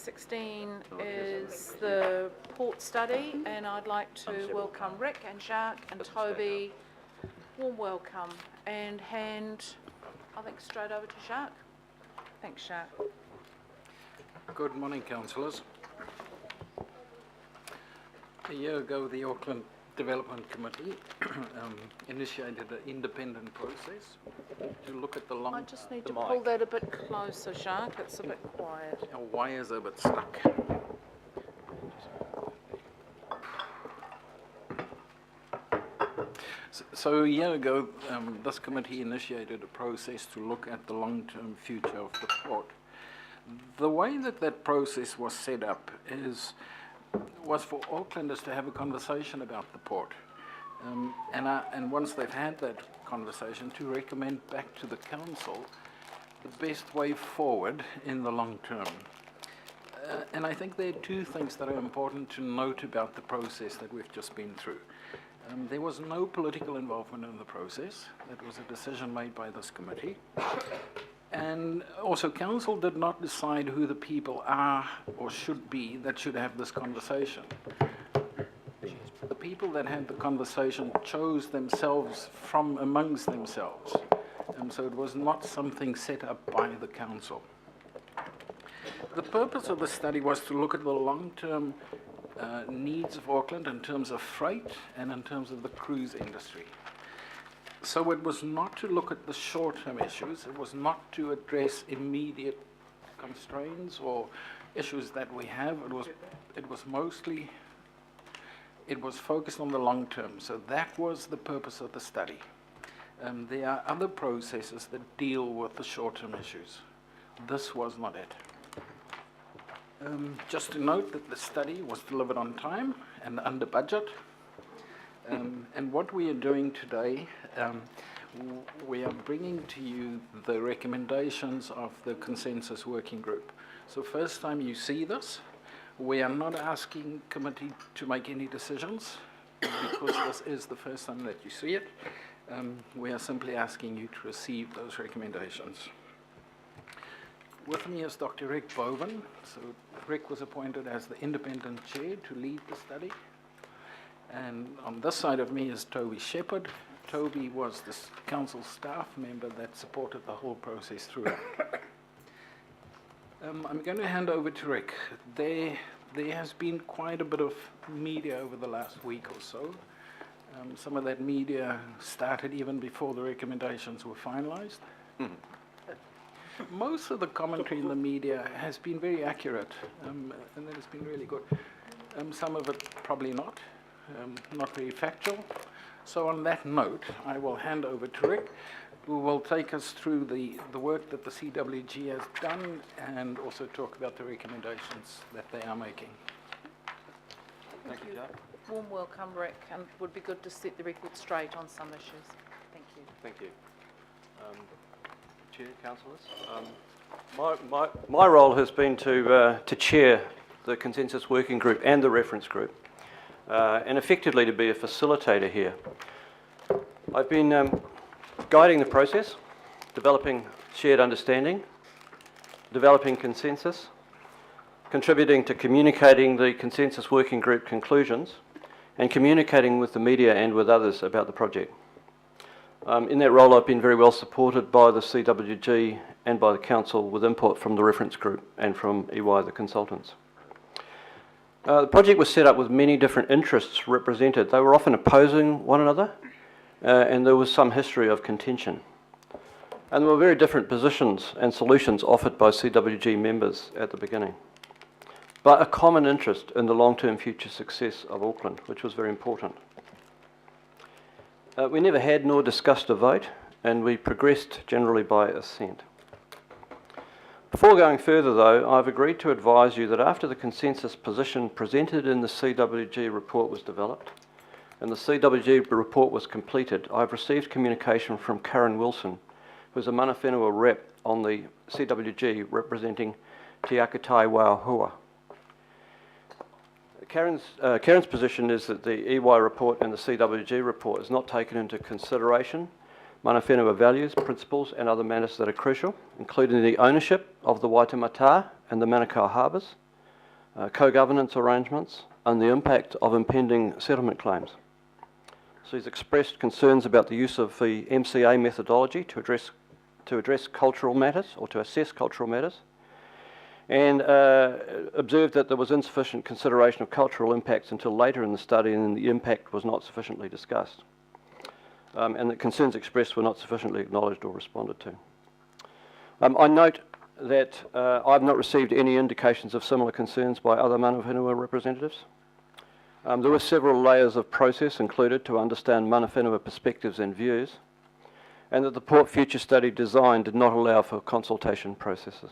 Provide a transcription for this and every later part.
16 is the port study, and I'd like to welcome Rick and Jacques and Toby. Warm welcome, and hand, I think, straight over to Jacques. Thanks, Jacques. Good morning, councillors. A year ago, the Auckland Development Committee initiated an independent process to look at the long... I just need to pull that a bit closer, Jacques. It's a bit quiet. Our wires are a bit stuck. So a year ago, this committee initiated a process to look at the long-term future of the port. The way that that process was set up was for Aucklanders to have a conversation about the port. And once they've had that conversation, to recommend back to the council the best way forward in the long term. And I think there are two things that are important to note about the process that we've just been through. There was no political involvement in the process. That was a decision made by this committee. And also, council did not decide who the people are or should be that should have this conversation. The people that had the conversation chose themselves from amongst themselves. And so it was not something set up by the council. The purpose of the study was to look at the long-term needs of Auckland in terms of freight and in terms of the cruise industry. So it was not to look at the short-term issues, it was not to address immediate constraints or issues that we have, it was focused on the long term. So that was the purpose of the study. There are other processes that deal with the short-term issues. This was not it. Just to note that the study was delivered on time and under budget. And what we are doing today, we are bringing to you the recommendations of the consensus working group. So first time you see this, we are not asking committee to make any decisions because this is the first time that you see it. We are simply asking you to receive those recommendations. With me is Dr. Rick Boven. So Rick was appointed as the independent chair to lead the study. And on this side of me is Toby Shepherd. Toby was the council staff member that supported the whole process throughout. I'm going to hand over to Rick. There has been quite a bit of media over the last week or so. Some of that media started even before the recommendations were finalised. Most of the commentary in the media has been very accurate, and that has been really good. Some of it probably not very factual. So on that note, I will hand over to Rick, who will take us through the work that the CWG has done and also talk about the recommendations that they are making. Thank you. Warm welcome, Rick, and it would be good to set the record straight on some issues. Thank you. Thank you. Chair, councillors. My role has been to chair the consensus working group and the reference group, and effectively to be a facilitator here. I've been guiding the process, developing shared understanding, developing consensus, contributing to communicating the consensus working group conclusions, and communicating with the media and with others about the project. In that role, I've been very well supported by the CWG and by the council with input from the reference group and from EY, the consultants. The project was set up with many different interests represented. They were often opposing one another, and there was some history of contention. And there were very different positions and solutions offered by CWG members at the beginning. But a common interest in the long-term future success of Auckland, which was very important. We never had nor discussed a vote, and we progressed generally by assent. Before going further though, I've agreed to advise you that after the consensus position presented in the CWG report was developed, and the CWG report was completed, I've received communication from Karen Wilson, who's a mana whenua rep on the CWG representing Te Akatai Wauhua. Karen's position is that the EY report and the CWG report is not taken into consideration mana whenua values, principles and other matters that are crucial, including the ownership of the Waitemata and the Manukau harbours, co-governance arrangements, and the impact of impending settlement claims. She's expressed concerns about the use of the MCA methodology to address cultural matters, or to assess cultural matters, and observed that there was insufficient consideration of cultural impacts until later in the study, and the impact was not sufficiently discussed, and that concerns expressed were not sufficiently acknowledged or responded to. I note that I've not received any indications of similar concerns by other mana whenua representatives. There were several layers of process included to understand mana whenua perspectives and views, and that the Port Future Study design did not allow for consultation processes.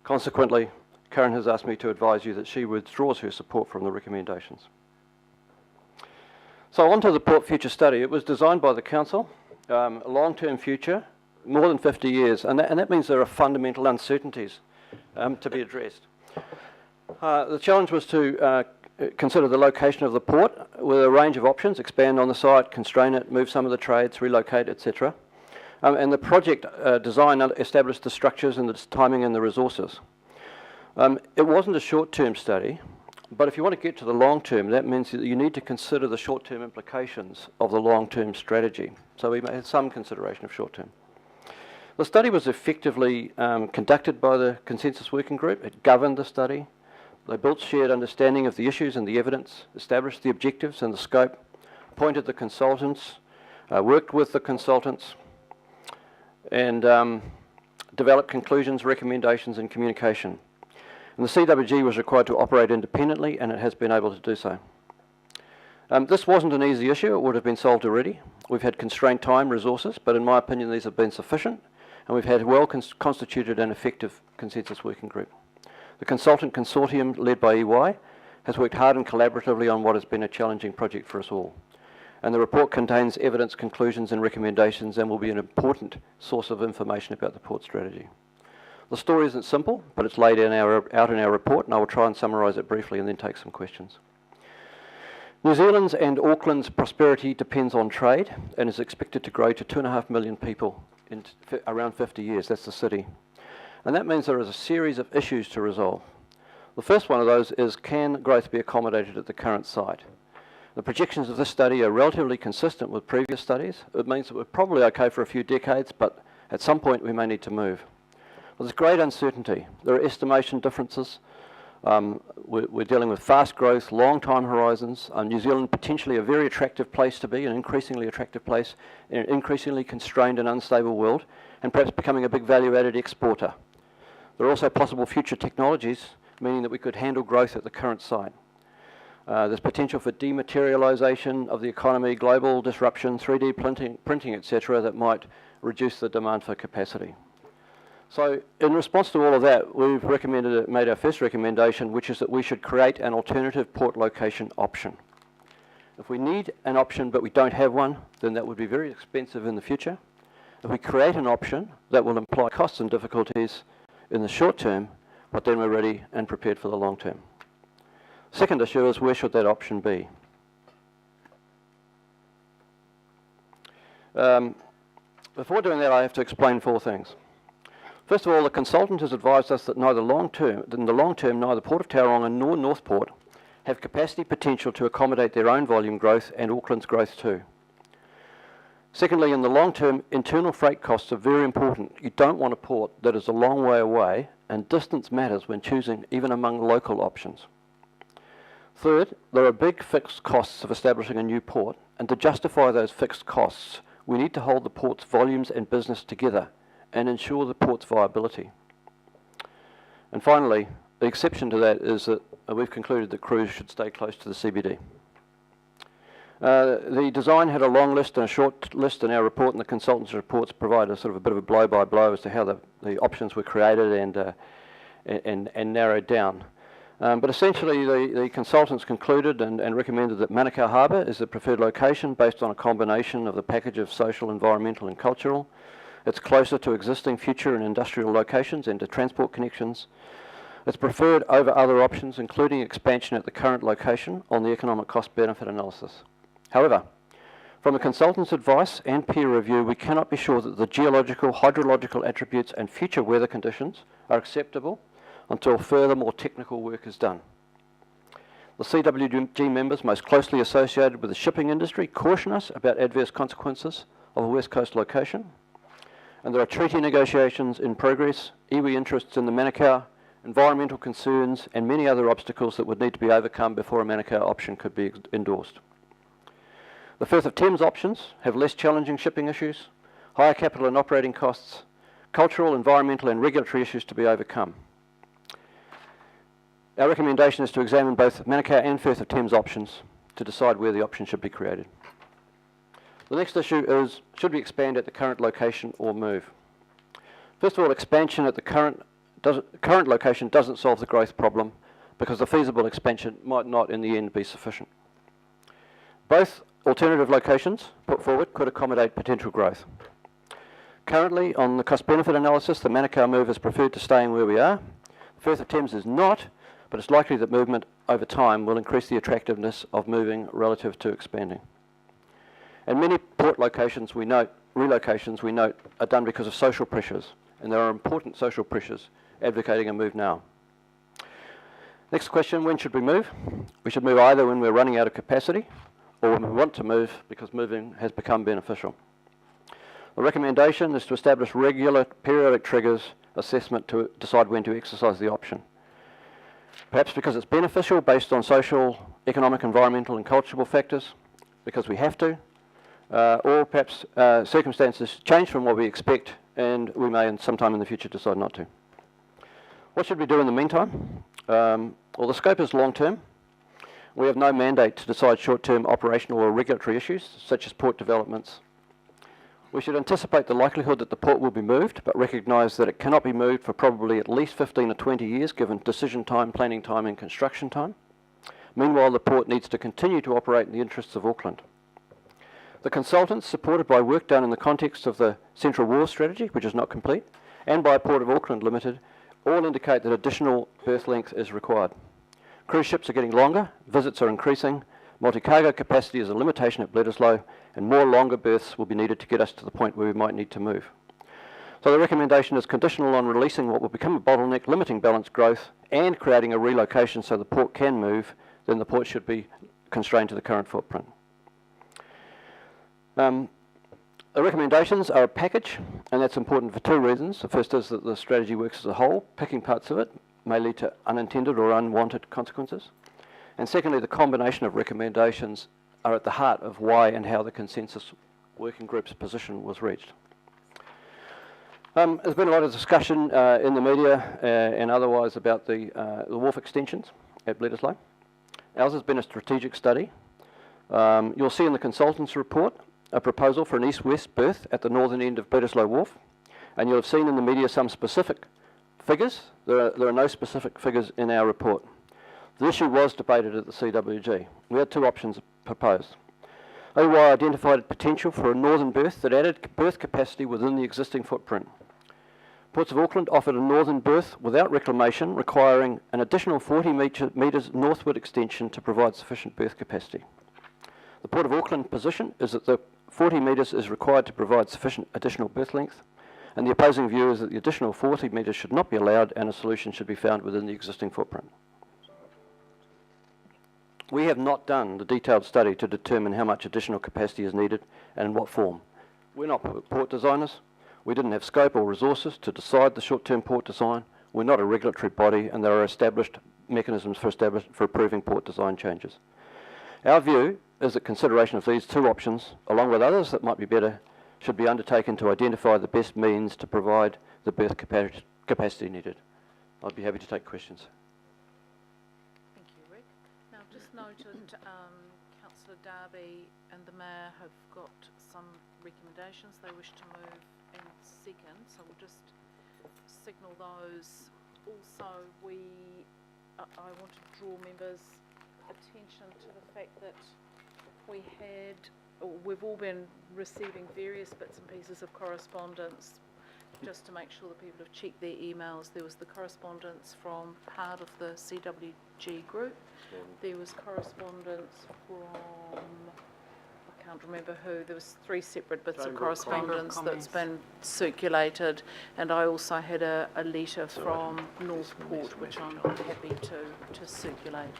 Consequently, Karen has asked me to advise you that she withdraws her support from the recommendations. So on to the Port Future Study. It was designed by the Council, a long-term future, more than 50 years, and that means there are fundamental uncertainties to be addressed. The challenge was to consider the location of the port with a range of options: expand on the site, constrain it, move some of the trades, relocate, etc. And the project design established the structures and the timing and the resources. It wasn't a short-term study, but if you want to get to the long-term, that means that you need to consider the short-term implications of the long-term strategy. So we had some consideration of short-term. The study was effectively conducted by the Consensus Working Group. It governed the study. They built shared understanding of the issues and the evidence, established the objectives and the scope, appointed the consultants, worked with the consultants, and developed conclusions, recommendations and communication. And the CWG was required to operate independently, and it has been able to do so. This wasn't an easy issue. It would have been solved already. We've had constrained time, resources, but in my opinion these have been sufficient, and we've had a well-constituted and effective Consensus Working Group. The consultant consortium, led by EY, has worked hard and collaboratively on what has been a challenging project for us all. And the report contains evidence, conclusions and recommendations, and will be an important source of information about the port strategy. The story isn't simple, but it's laid out in our report, and I will try and summarise it briefly and then take some questions. New Zealand's and Auckland's prosperity depends on trade and is expected to grow to 2.5 million people in around 50 years. That's the city. And that means there is a series of issues to resolve. The first one of those is, can growth be accommodated at the current site? The projections of this study are relatively consistent with previous studies. It means that we're probably okay for a few decades, but at some point we may need to move. Well, there's great uncertainty. There are estimation differences. We're dealing with fast growth, long time horizons. New Zealand potentially a very attractive place to be, an increasingly attractive place in an increasingly constrained and unstable world, and perhaps becoming a big value-added exporter. There are also possible future technologies, meaning that we could handle growth at the current site. There's potential for dematerialisation of the economy, global disruption, 3D printing, etc., that might reduce the demand for capacity. So in response to all of that, we've made our first recommendation, which is that we should create an alternative port location option. If we need an option but we don't have one, then that would be very expensive in the future. If we create an option, that will imply costs and difficulties in the short term, but then we're ready and prepared for the long term. Second issue is, where should that option be? Before doing that, I have to explain 4 things. First of all, the consultant has advised us that in the long term, neither Port of Tauranga nor Northport have capacity potential to accommodate their own volume growth and Auckland's growth too. Secondly, in the long term, internal freight costs are very important. You don't want a port that is a long way away, and distance matters when choosing even among local options. Third, there are big fixed costs of establishing a new port, and to justify those fixed costs, we need to hold the port's volumes and business together and ensure the port's viability. And finally, the exception to that is that we've concluded that cruise should stay close to the CBD. The design had a long list and a short list in our report, and the consultants' reports provide a sort of a bit of a blow-by-blow as to how the options were created and narrowed down. But essentially, the consultants concluded and recommended that Manukau Harbour is the preferred location based on a combination of the package of social, environmental and cultural. It's closer to existing future and industrial locations and to transport connections. It's preferred over other options, including expansion at the current location on the economic cost-benefit analysis. However, from the consultants' advice and peer review, we cannot be sure that the geological, hydrological attributes and future weather conditions are acceptable until further more technical work is done. The CWG members most closely associated with the shipping industry caution us about adverse consequences of a West Coast location, and there are treaty negotiations in progress, iwi interests in the Manukau, environmental concerns and many other obstacles that would need to be overcome before a Manukau option could be endorsed. The Firth of Thames options have less challenging shipping issues, higher capital and operating costs, cultural, environmental and regulatory issues to be overcome. Our recommendation is to examine both Manukau and Firth of Thames options to decide where the option should be created. The next issue is, should we expand at the current location or move? First of all, expansion at the current location doesn't solve the growth problem because the feasible expansion might not in the end be sufficient. Both alternative locations put forward could accommodate potential growth. Currently, on the cost-benefit analysis, the Manukau move is preferred to staying where we are. Firth of Thames is not, but it's likely that movement over time will increase the attractiveness of moving relative to expanding. And many port locations we note, relocations we note, are done because of social pressures, and there are important social pressures advocating a move now. Next question, when should we move? We should move either when we're running out of capacity or when we want to move because moving has become beneficial. The recommendation is to establish regular periodic triggers assessment to decide when to exercise the option. Perhaps because it's beneficial based on social, economic, environmental and cultural factors, because we have to, or perhaps circumstances change from what we expect and we may sometime in the future decide not to. What should we do in the meantime? Well, the scope is long-term. We have no mandate to decide short-term operational or regulatory issues, such as port developments. We should anticipate the likelihood that the port will be moved, but recognise that it cannot be moved for probably at least 15 or 20 years, given decision time, planning time and construction time. Meanwhile, the port needs to continue to operate in the interests of Auckland. The consultants, supported by work done in the context of the Central Wharf strategy, which is not complete, and by Port of Auckland Limited, all indicate that additional berth length is required. Cruise ships are getting longer, visits are increasing, multi-cargo capacity is a limitation at Bledisloe, and more longer berths will be needed to get us to the point where we might need to move. So the recommendation is conditional on releasing what will become a bottleneck, limiting balanced growth, and creating a relocation so the port can move, then the port should be constrained to the current footprint. The recommendations are a package, and that's important for two reasons. The first is that the strategy works as a whole. Picking parts of it may lead to unintended or unwanted consequences. And secondly, the combination of recommendations are at the heart of why and how the consensus working group's position was reached. There's been a lot of discussion in the media and otherwise about the wharf extensions at Bledisloe. Ours has been a strategic study. You'll see in the consultants' report a proposal for an east-west berth at the northern end of Bledisloe Wharf, and you'll have seen in the media some specific figures. There are no specific figures in our report. The issue was debated at the CWG. We had two options proposed. OY identified potential for a northern berth that added berth capacity within the existing footprint. Ports of Auckland offered a northern berth without reclamation, requiring an additional 40 metres northward extension to provide sufficient berth capacity. The Port of Auckland position is that the 40 metres is required to provide sufficient additional berth length, and the opposing view is that the additional 40 metres should not be allowed and a solution should be found within the existing footprint. We have not done the detailed study to determine how much additional capacity is needed and in what form. We're not port designers. We didn't have scope or resources to decide the short-term port design. We're not a regulatory body, and there are established mechanisms for approving port design changes. Our view is that consideration of these two options, along with others that might be better, should be undertaken to identify the best means to provide the berth capacity needed. I'd be happy to take questions. Thank you, Rick. Now, just noted, Councillor Darby and the Mayor have got some recommendations they wish to move and second, so we'll just signal those. Also, I want to draw members' attention to the fact that we've all been receiving various bits and pieces of correspondence. Just to make sure that people have checked their emails, there was the correspondence from part of the CWG group. There was correspondence from, I can't remember who, there was 3 separate bits of Chamber of correspondence Commerce. that's been circulated, and I also had a letter from Northport, which I'm happy to circulate.